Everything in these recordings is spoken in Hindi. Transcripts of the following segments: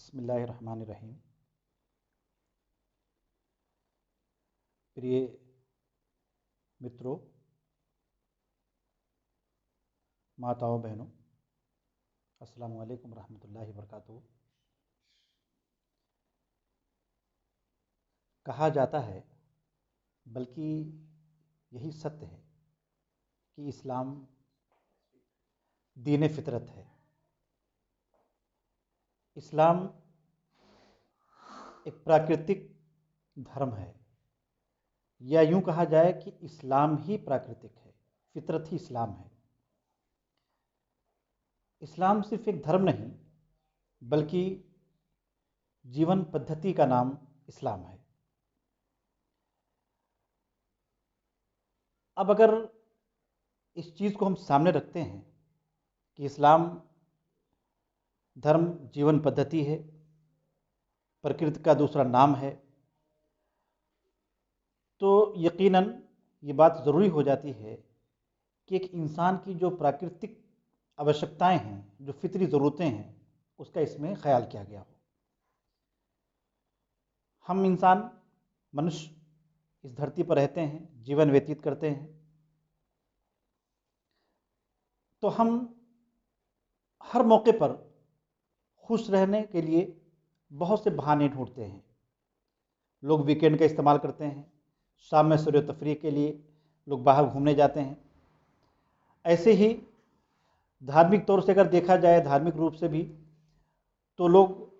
बिस्मिल्लाहिर्रहमानिर्रहीम। प्रिय मित्रों, माताओं, बहनों, अस्सलामु अलैकुम रहमतुल्लाहि वबरकातुहू। कहा जाता है, बल्कि यही सत्य है कि इस्लाम दीन फितरत है। इस्लाम एक प्राकृतिक धर्म है, या यूं कहा जाए कि इस्लाम ही प्राकृतिक है, फितरत ही इस्लाम है। इस्लाम सिर्फ एक धर्म नहीं, बल्कि जीवन पद्धति का नाम इस्लाम है। अब अगर इस चीज़ को हम सामने रखते हैं कि इस्लाम धर्म जीवन पद्धति है, प्रकृति का दूसरा नाम है, तो यकीनन ये बात ज़रूरी हो जाती है कि एक इंसान की जो प्राकृतिक आवश्यकताएं हैं, जो फितरी ज़रूरतें हैं, उसका इसमें ख्याल किया गया हो। हम इंसान मनुष्य इस धरती पर रहते हैं, जीवन व्यतीत करते हैं, तो हम हर मौके पर खुश रहने के लिए बहुत से बहाने ढूंढते हैं। लोग वीकेंड का इस्तेमाल करते हैं, शाम में सैर तफरीह के लिए लोग बाहर घूमने जाते हैं। ऐसे ही धार्मिक तौर से अगर देखा जाए, धार्मिक रूप से भी, तो लोग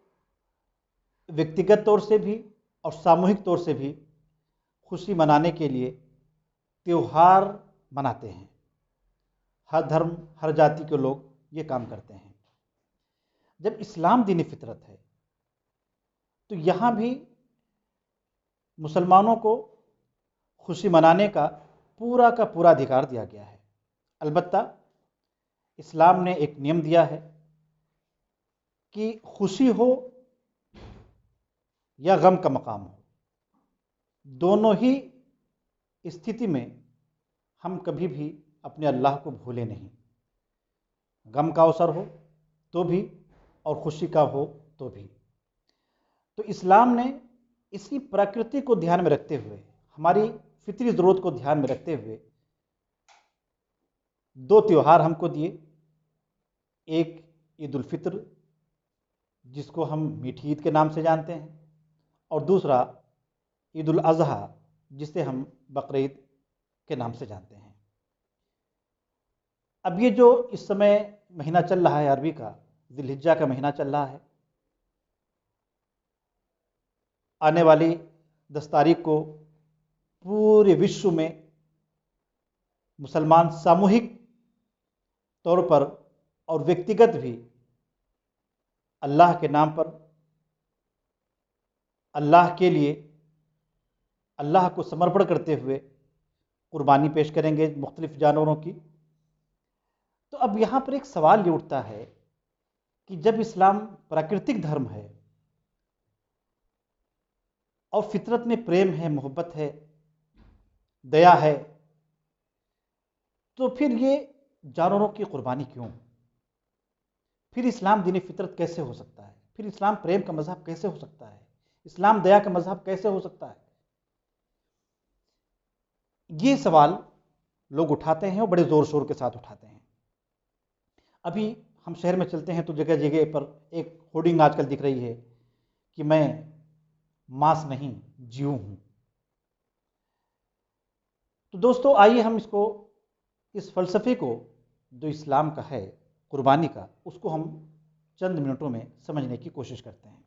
व्यक्तिगत तौर से भी और सामूहिक तौर से भी खुशी मनाने के लिए त्यौहार मनाते हैं। हर धर्म, हर जाति के लोग ये काम करते हैं। जब इस्लाम दीन फितरत है, तो यहाँ भी मुसलमानों को खुशी मनाने का पूरा अधिकार दिया गया है। अलबत्ता इस्लाम ने एक नियम दिया है कि खुशी हो या गम का मकाम हो, दोनों ही स्थिति में हम कभी भी अपने अल्लाह को भूले नहीं। गम का अवसर हो तो भी और खुशी का हो तो भी। तो इस्लाम ने इसी प्रकृति को ध्यान में रखते हुए, हमारी फितरी ज़रूरत को ध्यान में रखते हुए दो त्यौहार हमको दिए। एक ईद उल फित्र, जिसको हम मीठी ईद के नाम से जानते हैं, और दूसरा ईद उल अज़हा, जिसे हम बकरीद के नाम से जानते हैं। अब ये जो इस समय महीना चल रहा है अरबी का, ज़िलहिज्जा का महीना चल रहा है, आने वाली 10 तारीख को पूरे विश्व में मुसलमान सामूहिक तौर पर और व्यक्तिगत भी अल्लाह के नाम पर, अल्लाह के लिए, अल्लाह को समर्पण करते हुए कुर्बानी पेश करेंगे मुख्तलिफ जानवरों की। तो अब यहाँ पर एक सवाल ये उठता है कि जब इस्लाम प्राकृतिक धर्म है और फितरत में प्रेम है, मोहब्बत है, दया है, तो फिर ये जानवरों की कुर्बानी क्यों? फिर इस्लाम दीन फितरत कैसे हो सकता है? फिर इस्लाम प्रेम का मजहब कैसे हो सकता है? इस्लाम दया का मजहब कैसे हो सकता है? ये सवाल लोग उठाते हैं और बड़े ज़ोर शोर के साथ उठाते हैं। अभी हम शहर में चलते हैं तो जगह जगह पर एक होर्डिंग आजकल दिख रही है कि मैं मांस नहीं, जीव हूं। तो दोस्तों, आइए हम इस फलसफे को जो इस्लाम का है, कुर्बानी का, उसको हम चंद मिनटों में समझने की कोशिश करते हैं।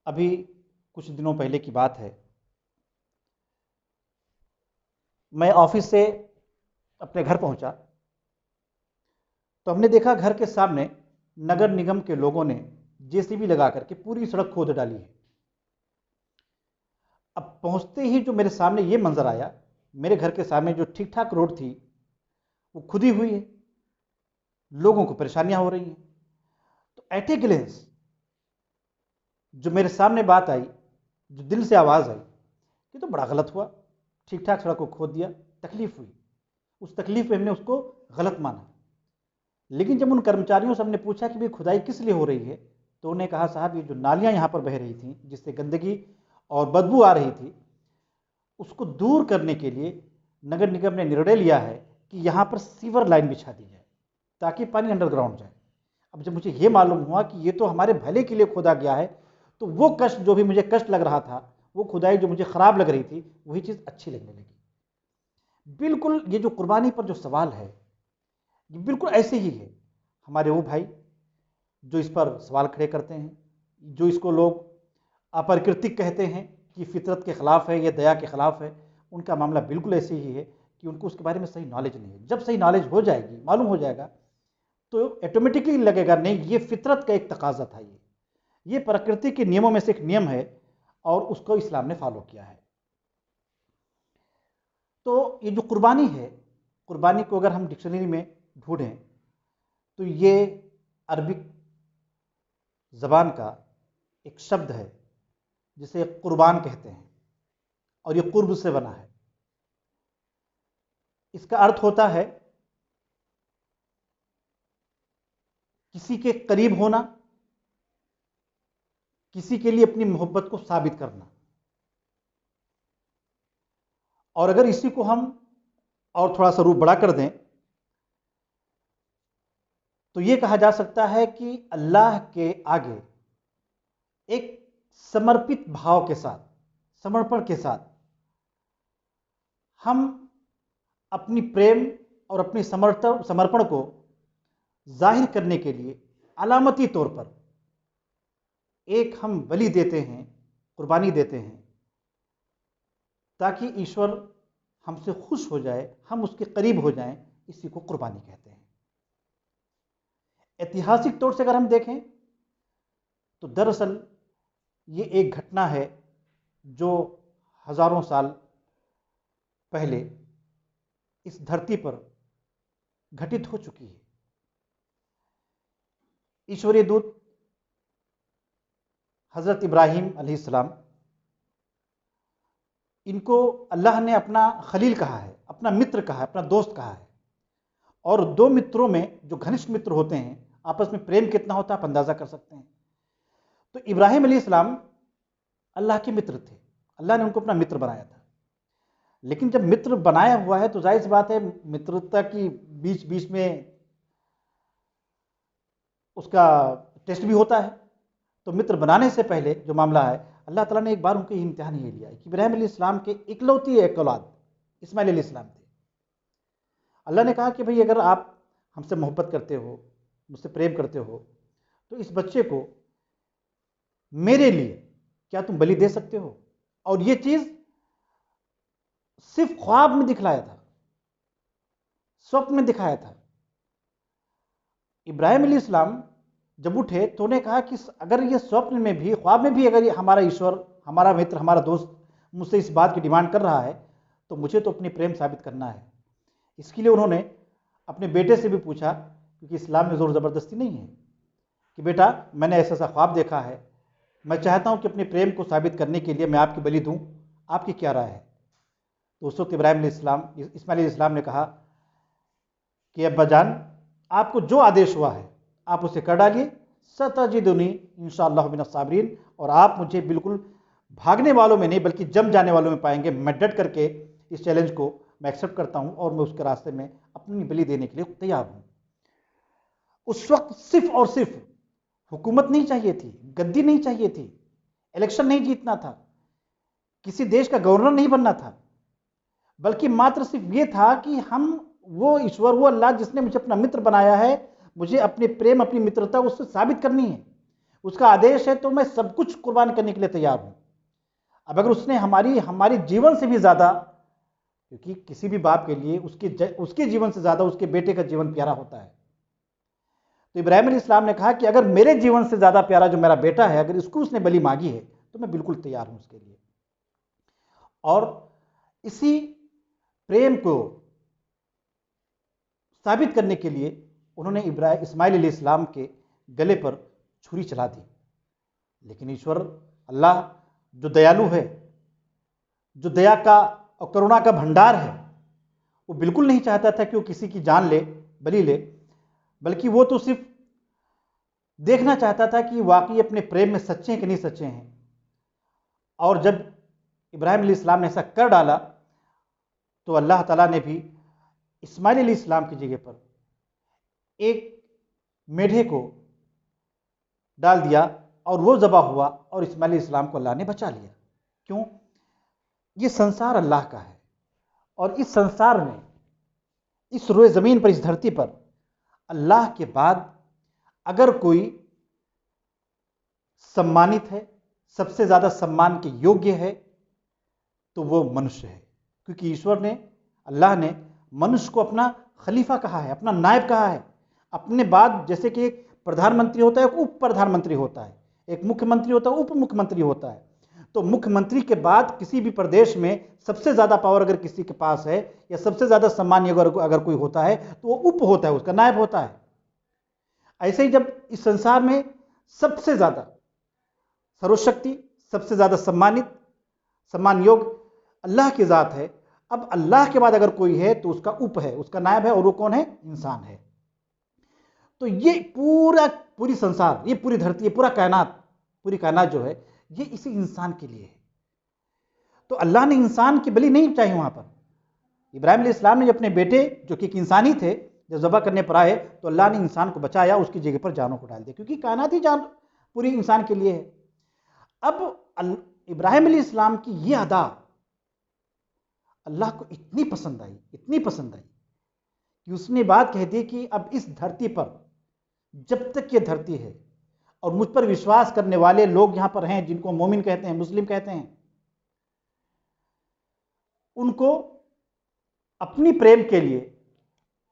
अभी कुछ दिनों पहले की बात है, मैं ऑफिस से अपने घर पहुंचा तो हमने देखा घर के सामने नगर निगम के लोगों ने जेसीबी लगा करके पूरी सड़क खोद डाली है। अब पहुंचते ही जो मेरे सामने ये मंजर आया, मेरे घर के सामने जो ठीक ठाक रोड थी वो खुदी हुई है, लोगों को परेशानियां हो रही हैं। तो एट ए ग्लेंस जो मेरे सामने बात आई, जो दिल से आवाज आई, ये तो बड़ा गलत हुआ, ठीक ठाक सड़क को खोद दिया, तकलीफ हुई। उस तकलीफ में हमने उसको गलत माना। लेकिन जब उन कर्मचारियों से हमने पूछा कि भाई खुदाई किस लिए हो रही है, तो उन्होंने कहा साहब ये जो नालियाँ यहाँ पर बह रही थी जिससे गंदगी और बदबू आ रही थी, उसको दूर करने के लिए नगर निगम ने निर्णय लिया है कि यहाँ पर सीवर लाइन बिछा दी जाए ताकि पानी अंडरग्राउंड जाए। अब जब मुझे ये मालूम हुआ कि ये तो हमारे भले के लिए खोदा गया है, तो वो कष्ट जो भी मुझे कष्ट लग रहा था, वो खुदाई जो मुझे ख़राब लग रही थी, वही चीज़ अच्छी लगने लगी। बिल्कुल ये जो कुर्बानी पर जो सवाल है, ये बिल्कुल ऐसे ही है। हमारे वो भाई जो इस पर सवाल खड़े करते हैं, जो इसको लोग अप्राकृतिक कहते हैं कि फितरत के ख़िलाफ़ है, ये दया के ख़िलाफ़ है, उनका मामला बिल्कुल ऐसे ही है कि उनको उसके बारे में सही नॉलेज नहीं है। जब सही नॉलेज हो जाएगी, मालूम हो जाएगा, तो ऑटोमेटिकली लगेगा नहीं ये फितरत का एक तकाजा था, ये प्रकृति के नियमों में से एक नियम है और उसको इस्लाम ने फॉलो किया है। तो ये जो कुर्बानी है, कुर्बानी को अगर हम डिक्शनरी में ढूंढें तो ये अरबिक ज़बान का एक शब्द है जिसे कुर्बान कहते हैं और ये कुर्ब से बना है। इसका अर्थ होता है किसी के करीब होना, किसी के लिए अपनी मोहब्बत को साबित करना। और अगर इसी को हम और थोड़ा सा रूप बड़ा कर दें तो ये कहा जा सकता है कि अल्लाह के आगे एक समर्पित भाव के साथ, समर्पण के साथ हम अपनी प्रेम और अपनी समर्पण को जाहिर करने के लिए अलामती तौर पर एक हम बलि देते हैं, कुर्बानी देते हैं, ताकि ईश्वर हमसे खुश हो जाए, हम उसके करीब हो जाएं। इसी को कुर्बानी कहते हैं। ऐतिहासिक तौर से अगर हम देखें तो दरअसल ये एक घटना है जो हजारों साल पहले इस धरती पर घटित हो चुकी है। ईश्वरीय दूत हजरत इब्राहिम अलैहिस्सलाम, इनको अल्लाह ने अपना खलील कहा है, अपना मित्र कहा है, अपना दोस्त कहा है। और दो मित्रों में जो घनिष्ठ मित्र होते हैं, आपस में प्रेम कितना होता है आप अंदाजा कर सकते हैं। तो इब्राहिम अलैहिस्सलाम अल्लाह के मित्र थे, अल्लाह ने उनको अपना मित्र बनाया था। लेकिन जब मित्र बनाया हुआ है तो जाहिर सी बात है मित्रता की बीच बीच में उसका टेस्ट भी होता है। तो मित्र बनाने से पहले जो मामला है, अल्लाह ताला ने एक बार उनके इम्तिहान ये लिया कि इब्राहिम अलैहिस्सलाम के इकलौती एक औलाद इस्माइल अलैहिस्सलाम थे। अल्लाह ने कहा कि भाई अगर आप हमसे मोहब्बत करते हो, मुझसे प्रेम करते हो, तो इस बच्चे को मेरे लिए क्या तुम बलि दे सकते हो। और ये चीज सिर्फ ख्वाब में दिखलाया था, स्वप्न में दिखाया था। इब्राहिम अलैहिस्सलाम जब उठे तो उन्हें कहा कि अगर ये स्वप्न में भी, ख्वाब में भी अगर ये हमारा ईश्वर, हमारा मित्र, हमारा दोस्त मुझसे इस बात की डिमांड कर रहा है तो मुझे तो अपनी प्रेम साबित करना है। इसके लिए उन्होंने अपने बेटे से भी पूछा, क्योंकि इस्लाम में जोर ज़बरदस्ती नहीं है, कि बेटा मैंने ऐसा ऐसा ख्वाब देखा है, मैं चाहता हूँ कि अपने प्रेम को साबित करने के लिए मैं आपकी बलि दूँ, आपकी क्या राय है। तो उस वक्त इब्राहिम इस्माइल अलैहिस्सलाम ने कहा कि अब्बा जान, आपको जो आदेश हुआ है आप उसे कर डालिए, सतजिदुनी इंशाअल्लाह मिनस साबिरीन, और आप मुझे बिल्कुल भागने वालों में नहीं बल्कि जम जाने वालों में पाएंगे। मैं डट करके इस चैलेंज को मैं एक्सेप्ट करता हूं और मैं उसके रास्ते में अपनी बलि देने के लिए तैयार हूं। उस वक्त सिर्फ और सिर्फ हुकूमत नहीं चाहिए थी, गद्दी नहीं चाहिए थी, इलेक्शन नहीं जीतना था, किसी देश का गवर्नर नहीं बनना था, बल्कि मात्र सिर्फ ये था कि हम वो ईश्वर, वो अल्लाह जिसने मुझे अपना मित्र बनाया है, मुझे अपने प्रेम, अपनी मित्रता उससे साबित करनी है। उसका आदेश है तो मैं सब कुछ कुर्बान करने के लिए तैयार हूं। अब अगर उसने हमारी जीवन से भी ज्यादा, क्योंकि किसी भी बाप के लिए उसके जीवन से ज्यादा उसके बेटे का जीवन प्यारा होता है, तो इब्राहिम अलैहिस्सलाम ने कहा कि अगर मेरे जीवन से ज्यादा प्यारा जो मेरा बेटा है, अगर इसको उसने बलि मांगी है तो मैं बिल्कुल तैयार हूं उसके लिए। और इसी प्रेम को साबित करने के लिए उन्होंने इस्माइल अलैहिस्सलाम के गले पर छुरी चला दी। लेकिन ईश्वर अल्लाह जो दयालु है, जो दया का और करुणा का भंडार है, वो बिल्कुल नहीं चाहता था कि वो किसी की जान ले, बलि ले। बल्कि वो तो सिर्फ देखना चाहता था कि वाकई अपने प्रेम में सच्चे हैं कि नहीं सच्चे हैं। और जब इब्राहिम अलैहिस्सलाम ने ऐसा कर डाला तो अल्लाह ताला ने भी इस्माइल अलैहिस्सलाम की जगह पर एक मेढे को डाल दिया और वो ज़बह हुआ और इस्माइल अलैहिस्सलाम को अल्लाह ने बचा लिया। क्यों? ये संसार अल्लाह का है और इस संसार में, इस रोए ज़मीन पर, इस धरती पर अल्लाह के बाद अगर कोई सम्मानित है, सबसे ज़्यादा सम्मान के योग्य है, तो वो मनुष्य है। क्योंकि ईश्वर ने, अल्लाह ने मनुष्य को अपना खलीफा कहा है, अपना नायब कहा है। अपने बाद जैसे कि एक प्रधानमंत्री होता है, एक उप प्रधानमंत्री होता है, एक मुख्यमंत्री होता है, उप मुख्यमंत्री होता है। तो मुख्यमंत्री के बाद किसी भी प्रदेश में सबसे ज़्यादा पावर अगर किसी के पास है या सबसे ज़्यादा सम्मान अगर कोई होता है तो वो उप होता है, उसका नायब होता है। ऐसे ही जब इस संसार में सबसे ज़्यादा सर्वशक्ति, सबसे ज़्यादा सम्मान योग्य अल्लाह की ज़ात है, अब अल्लाह के बाद अगर कोई है तो उसका उप है, उसका नायब है, और वो कौन है? इंसान है। तो ये पूरी संसार, ये पूरी धरती, ये पूरी कायनात जो है, ये इसी इंसान के लिए है। तो अल्लाह ने इंसान की बलि नहीं चाहिए। वहां पर इब्राहिम अलैहिस्सलाम ने अपने बेटे, जो कि एक इंसानी थे, जब ज़बह करने पर आए तो अल्लाह ने इंसान को बचाया, उसकी जगह पर जानों को डाल दिया, क्योंकि कायनात ही जान पूरी इंसान के लिए है। अब इब्राहिम अलैहिस्सलाम की ये अदा अल्लाह को इतनी पसंद आई कि उसने बात कह दी कि अब इस धरती पर, जब तक ये धरती है और मुझ पर विश्वास करने वाले लोग यहां पर हैं, जिनको मोमिन कहते हैं, मुस्लिम कहते हैं, उनको अपनी प्रेम के लिए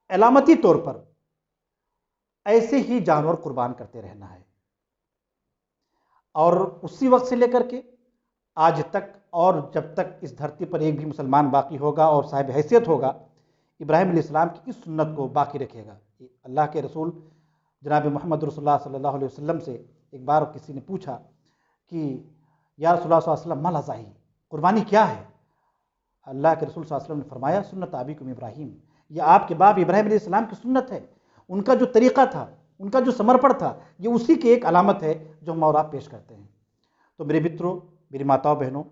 अलामती तौर पर ऐसे ही जानवर कुर्बान करते रहना है। और उसी वक्त से लेकर के आज तक, और जब तक इस धरती पर एक भी मुसलमान बाकी होगा और साहिब हैसियत होगा, इब्राहिम अलैहिस्सलाम की इस सुन्नत को बाकी रखेगा। अल्लाह के रसूल जनाब मोहम्मद रसूलुल्लाह सल्लल्लाहु अलैहि वसल्लम से एक बार किसी ने पूछा कि या रसूलुल्लाह सल्लल्लाहु अलैहि वसल्लम, मा लज़ाही, कुर्बानी क्या है? अल्लाह के रसूल सल्लल्लाहु अलैहि वसल्लम ने फरमाया, सुन्नत अबीकुम इब्राहिम, यह आपके बाप इब्राहिम अलैहिस्सलाम की सुन्नत है। उनका जो तरीक़ा था, उनका जो समर्पण था, ये उसी की एक अलामत है जो हम और आप पेश करते हैं। तो मेरे मित्रों, मेरी माताओं बहनों,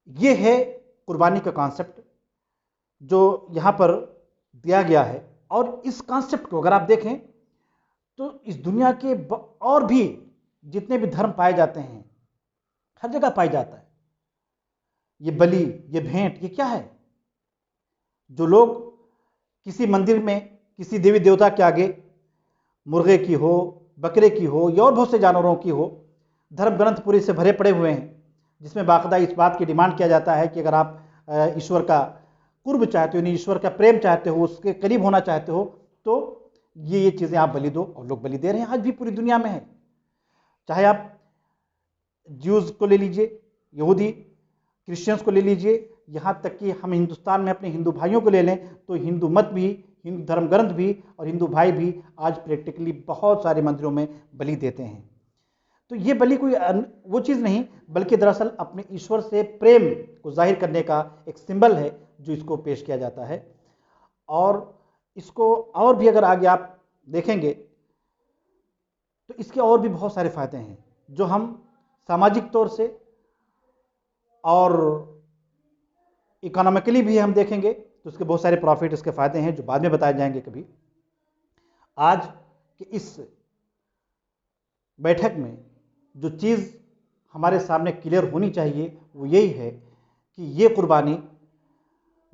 ये है कुर्बानी का कॉन्सेप्ट जो यहाँ पर दिया गया है। और इस कॉन्सेप्ट को अगर आप देखें तो इस दुनिया के और भी जितने भी धर्म पाए जाते हैं, हर जगह पाया जाता है। ये बलि, ये भेंट, ये क्या है? जो लोग किसी मंदिर में किसी देवी देवता के आगे मुर्गे की हो, बकरे की हो या और बहुत से जानवरों की हो, धर्म ग्रंथ पूरे से भरे पड़े हुए हैं, जिसमें बाकायदा इस बात की डिमांड किया जाता है कि अगर आप ईश्वर का कुर्ब चाहते हो, यानी ईश्वर का प्रेम चाहते हो, उसके करीब होना चाहते हो, तो ये चीज़ें आप बलि दो। और लोग बलि दे रहे हैं, आज भी पूरी दुनिया में है। चाहे आप ज्यूज़ को ले लीजिए, यहूदी क्रिश्चियंस को ले लीजिए, यहाँ तक कि हम हिंदुस्तान में अपने हिंदू भाइयों को ले लें तो हिंदू मत भी, हिंदू धर्म ग्रंथ भी और हिंदू भाई भी आज प्रैक्टिकली बहुत सारे मंदिरों में बलि देते हैं। तो ये बलि कोई वो चीज़ नहीं, बल्कि दरअसल अपने ईश्वर से प्रेम को जाहिर करने का एक सिंबल है जो इसको पेश किया जाता है। और इसको और भी अगर आगे आप देखेंगे तो इसके और भी बहुत सारे फ़ायदे हैं जो हम सामाजिक तौर से और इकोनॉमिकली भी हम देखेंगे तो इसके बहुत सारे प्रॉफिट, इसके फ़ायदे हैं जो बाद में बताए जाएंगे कभी। आज की इस बैठक में जो चीज़ हमारे सामने क्लियर होनी चाहिए वो यही है कि ये कुर्बानी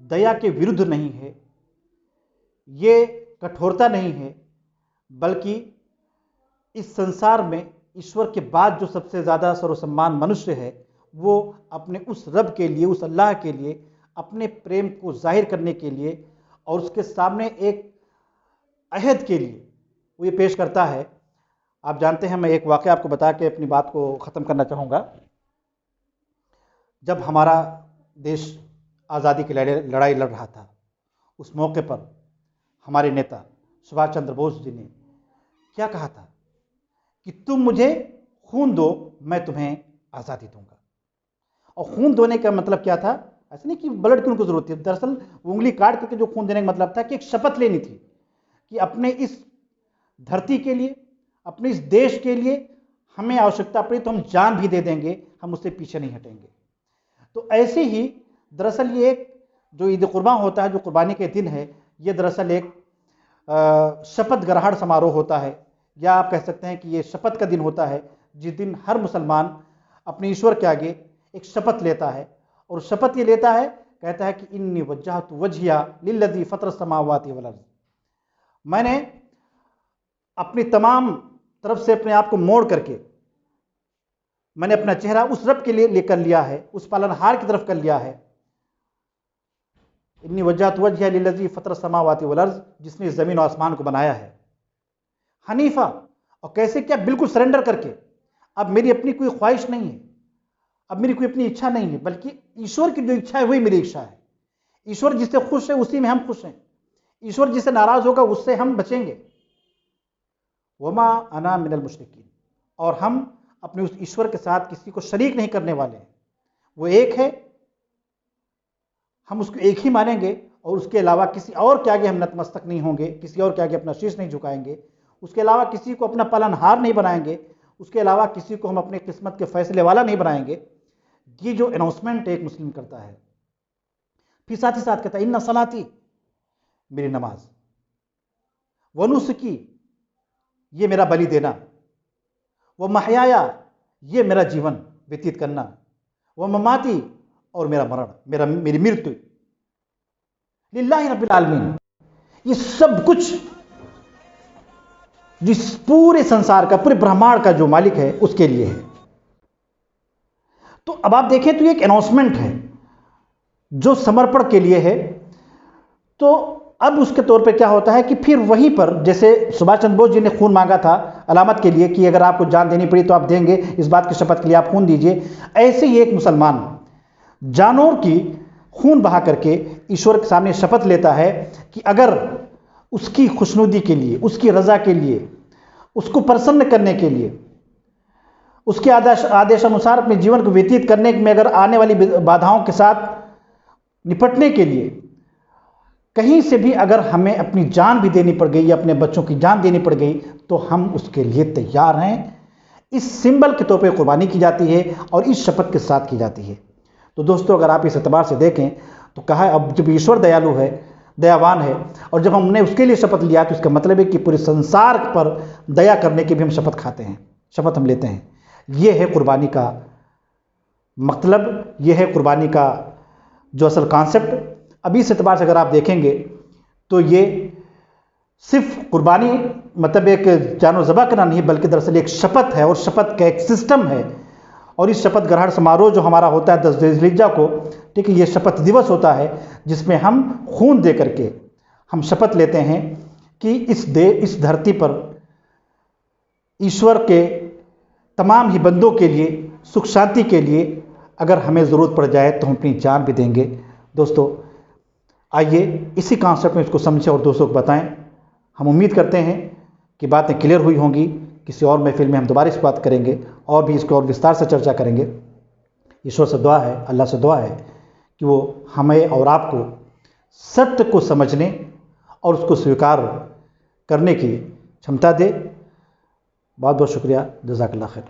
दया के विरुद्ध नहीं है, ये कठोरता नहीं है, बल्कि इस संसार में ईश्वर के बाद जो सबसे ज़्यादा सर्वसम्मान मनुष्य है, वो अपने उस रब के लिए, उस अल्लाह के लिए अपने प्रेम को जाहिर करने के लिए और उसके सामने एक अहद के लिए वो ये पेश करता है। आप जानते हैं, मैं एक वाक़या आपको बता के अपनी बात को ख़त्म करना चाहूँगा। जब हमारा देश आज़ादी की लड़ाई लड़ रहा था, उस मौके पर हमारे नेता सुभाष चंद्र बोस जी ने क्या कहा था कि तुम मुझे खून दो, मैं तुम्हें आज़ादी दूंगा। और खून दोने का मतलब क्या था? ऐसा नहीं कि ब्लड की उनको ज़रूरत थी, दरअसल उंगली काट करके जो खून देने का मतलब था कि एक शपथ लेनी थी कि अपने इस धरती के लिए, अपने इस देश के लिए हमें आवश्यकता पड़ी तो हम जान भी दे देंगे, हम उससे पीछे नहीं हटेंगे। तो ऐसे ही दरअसल ये एक जो ईद कुर्बान होता है, जो कुर्बानी के दिन है, ये दरअसल एक शपथ ग्रहण समारोह होता है, या आप कह सकते हैं कि ये शपथ का दिन होता है, जिस दिन हर मुसलमान अपने ईश्वर के आगे एक शपथ लेता है। और शपथ ये लेता है, कहता है कि इन्नी वज्जहतु वजहिया लिल्लज़ी फतरा समावाति वल अर्ज़, मैंने अपनी तमाम तरफ से अपने आप को मोड़ करके मैंने अपना चेहरा उस रब के लिए लेकर लिया है, उस पालनहार की तरफ कर लिया है। इन्नी वज्जहतु वजहिया लिल्लज़ी फतरा समावाति वल अर्ज़, जिसने ज़मीन और आसमान को बनाया है हनीफा। और कैसे? क्या? बिल्कुल सरेंडर करके। अब मेरी अपनी कोई ख्वाहिश नहीं है, अब मेरी कोई अपनी इच्छा नहीं है, बल्कि ईश्वर की जो इच्छा है वही मेरी इच्छा है। ईश्वर जिससे खुश है उसी में हम खुश हैं, ईश्वर जिससे नाराज होगा उससे हम बचेंगे। वमा अना मिनल मुशरिकीन, और हम अपने उस ईश्वर के साथ किसी को शरीक नहीं करने वाले हैं। वो एक है, हम उसको एक ही मानेंगे, और उसके अलावा किसी और के आगे हम नतमस्तक नहीं होंगे, किसी और के आगे अपना शीश नहीं झुकाएंगे, उसके अलावा किसी को अपना पालनहार नहीं बनाएंगे, उसके अलावा किसी को हम अपने किस्मत के फैसले वाला नहीं बनाएंगे। ये जो अनाउंसमेंट एक मुस्लिम करता है, फिर साथ ही साथ कहता है इन्ना सलाती, मेरी नमाज, व नुस्की, ये मेरा बलि देना, व महयाया, ये मेरा जीवन व्यतीत करना, व ममाती, और मेरा मरण, मेरी मृत्यु, लिल्लाहि रब्बिल आलमीन, ये सब कुछ जिस पूरे संसार का, पूरे ब्रह्मांड का जो मालिक है उसके लिए है। तो अब आप देखें तो ये एक अनाउंसमेंट है जो समर्पण के लिए है। तो अब उसके तौर पे क्या होता है कि फिर वहीं पर, जैसे सुभाष चंद्र बोस जी ने खून मांगा था अलामत के लिए कि अगर आपको जान देनी पड़ी तो आप देंगे, इस बात की शपथ के लिए आप खून दीजिए, ऐसे ही एक मुसलमान जानों की खून बहा करके ईश्वर के सामने शपथ लेता है कि अगर उसकी खुशनुदी के लिए, उसकी रजा के लिए, उसको प्रसन्न करने के लिए, उसके आदेश अनुसार अपने जीवन को व्यतीत करने में अगर आने वाली बाधाओं के साथ निपटने के लिए कहीं से भी अगर हमें अपनी जान भी देनी पड़ गई या अपने बच्चों की जान देनी पड़ गई तो हम उसके लिए तैयार हैं। इस सिंबल के तौर पे कुर्बानी की जाती है और इस शपथ के साथ की जाती है। तो दोस्तों, अगर आप इस एतबार से देखें तो कहा अब जब ईश्वर दयालु है, दयावान है, और जब हमने उसके लिए शपथ लिया तो इसका मतलब है कि पूरे संसार पर दया करने की भी हम शपथ खाते हैं, शपथ हम लेते हैं। ये है कुर्बानी का मतलब, ये है कुर्बानी का जो असल कॉन्सेप्ट। अभी इस एतबार से अगर आप देखेंगे तो ये सिर्फ कुर्बानी मतलब एक जानवर ज़बह करना नहीं, बल्कि दरअसल एक शपथ है, और शपथ का एक सिस्टम है। और इस शपथ ग्रहण समारोह जो हमारा होता है 10 ज़िलहिज्जा को, ठीक है, ये शपथ दिवस होता है जिसमें हम खून दे करके हम शपथ लेते हैं कि इस धरती पर ईश्वर के तमाम ही बंदों के लिए, सुख शांति के लिए अगर हमें ज़रूरत पड़ जाए तो हम अपनी जान भी देंगे। दोस्तों, आइए इसी कॉन्सेप्ट में इसको समझें और दोस्तों को बताएं। हम उम्मीद करते हैं कि बातें क्लियर हुई होंगी। किसी और महफिल में हम दोबारा इस बात करेंगे और भी इसको और विस्तार से चर्चा करेंगे। ईश्वर से दुआ है, अल्लाह से दुआ है कि वो हमें और आपको सत्य को समझने और उसको स्वीकार करने की क्षमता दे। बहुत बहुत शुक्रिया। जज़ाकल्लाह खैर।